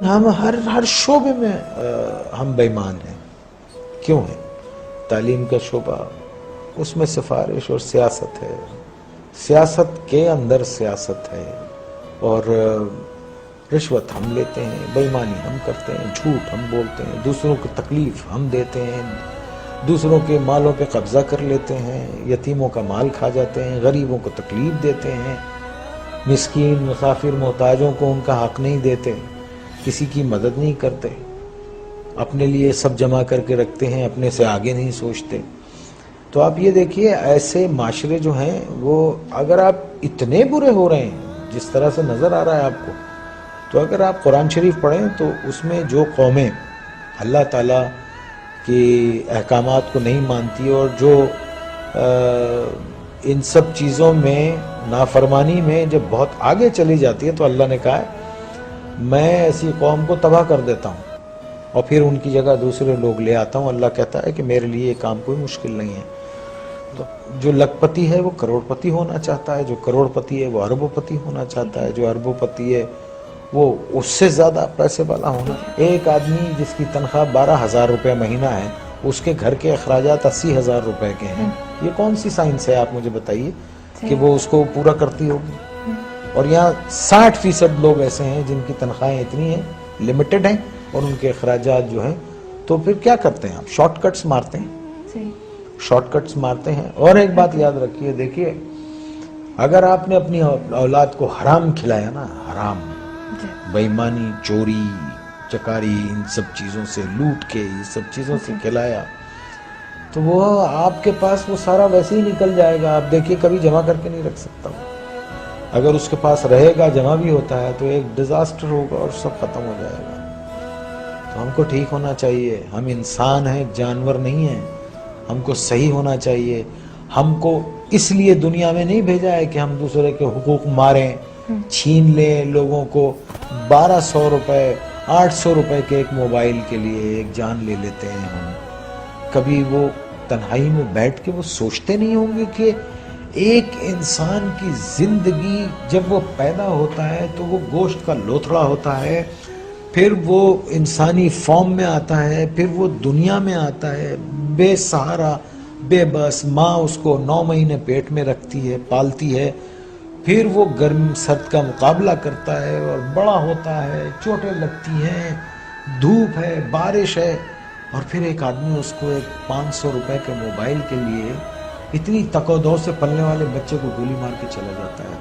ہم ہر شعبے میں ہم بےمان ہیں. کیوں ہیں؟ تعلیم کا شعبہ، اس میں سفارش اور سیاست ہے، سیاست کے اندر سیاست ہے، اور رشوت ہم لیتے ہیں، بےایمانی ہم کرتے ہیں، جھوٹ ہم بولتے ہیں، دوسروں کو تکلیف ہم دیتے ہیں، دوسروں کے مالوں پہ قبضہ کر لیتے ہیں، یتیموں کا مال کھا جاتے ہیں، غریبوں کو تکلیف دیتے ہیں، مسکین مسافر محتاجوں کو ان کا حق نہیں دیتے، کسی کی مدد نہیں کرتے، اپنے لیے سب جمع کر کے رکھتے ہیں، اپنے سے آگے نہیں سوچتے. تو آپ یہ دیکھیے ایسے معاشرے جو ہیں وہ اگر آپ اتنے برے ہو رہے ہیں جس طرح سے نظر آ رہا ہے آپ کو، تو اگر آپ قرآن شریف پڑھیں تو اس میں جو قومیں اللہ تعالیٰ کی احکامات کو نہیں مانتی اور جو ان سب چیزوں میں نافرمانی میں جب بہت آگے چلی جاتی ہے، تو اللہ نے کہا ہے میں ایسی قوم کو تباہ کر دیتا ہوں اور پھر ان کی جگہ دوسرے لوگ لے آتا ہوں. اللہ کہتا ہے کہ میرے لیے یہ کام کوئی مشکل نہیں ہے. تو جو لکھ پتی ہے وہ کروڑ پتی ہونا چاہتا ہے، جو کروڑ پتی ہے وہ اربوں پتی ہونا چاہتا ہے، جو اربوں پتی ہے وہ اس سے زیادہ پیسے والا ہونا. ایک آدمی جس کی تنخواہ 12,000 روپے مہینہ ہے، اس کے گھر کے اخراجات 80,000 روپے کے ہیں. یہ کون سی سائنس ہے آپ مجھے بتائیے کہ وہ اس کو پورا کرتی ہوگی؟ اور یہاں 60% لوگ ایسے ہیں جن کی تنخواہیں اتنی ہیں، لمیٹڈ ہیں، اور ان کے اخراجات جو ہیں. تو پھر کیا کرتے ہیں آپ؟ شارٹ کٹس مارتے ہیں، شارٹ کٹس مارتے ہیں. اور ایک بات یاد رکھیے، دیکھیے اگر آپ نے اپنی اولاد کو حرام کھلایا نا، حرام، بےایمانی، چوری چکاری، ان سب چیزوں سے لوٹ کے یہ سب چیزوں سے کھلایا، تو وہ آپ کے پاس وہ سارا ویسے ہی نکل جائے گا. آپ دیکھیے کبھی جمع کر کے نہیں رکھ سکتا وہ. اگر اس کے پاس رہے گا، جمع بھی ہوتا ہے، تو ایک ڈیزاسٹر ہوگا اور سب ختم ہو جائے گا. تو ہم کو ٹھیک ہونا چاہیے. ہم انسان ہیں، جانور نہیں ہیں. ہم کو صحیح ہونا چاہیے. ہم کو اس لیے دنیا میں نہیں بھیجا ہے کہ ہم دوسرے کے حقوق ماریں، چھین لیں لوگوں کو. 1200 روپے 800 روپے کے ایک موبائل کے لیے ایک جان لے لیتے ہیں ہم. کبھی وہ تنہائی میں بیٹھ کے وہ سوچتے نہیں ہوں گے کہ ایک انسان کی زندگی جب وہ پیدا ہوتا ہے تو وہ گوشت کا لوتھڑا ہوتا ہے، پھر وہ انسانی فارم میں آتا ہے، پھر وہ دنیا میں آتا ہے بے سہارا، بے بس. ماں اس کو 9 مہینے پیٹ میں رکھتی ہے، پالتی ہے، پھر وہ گرم سرد کا مقابلہ کرتا ہے اور بڑا ہوتا ہے، چوٹیں لگتی ہیں، دھوپ ہے، بارش ہے، اور پھر ایک آدمی اس کو ایک 500 روپے کے موبائل کے لیے اتنی تک و دو سے پلنے والے بچے کو گولی مار کے چلا جاتا ہے.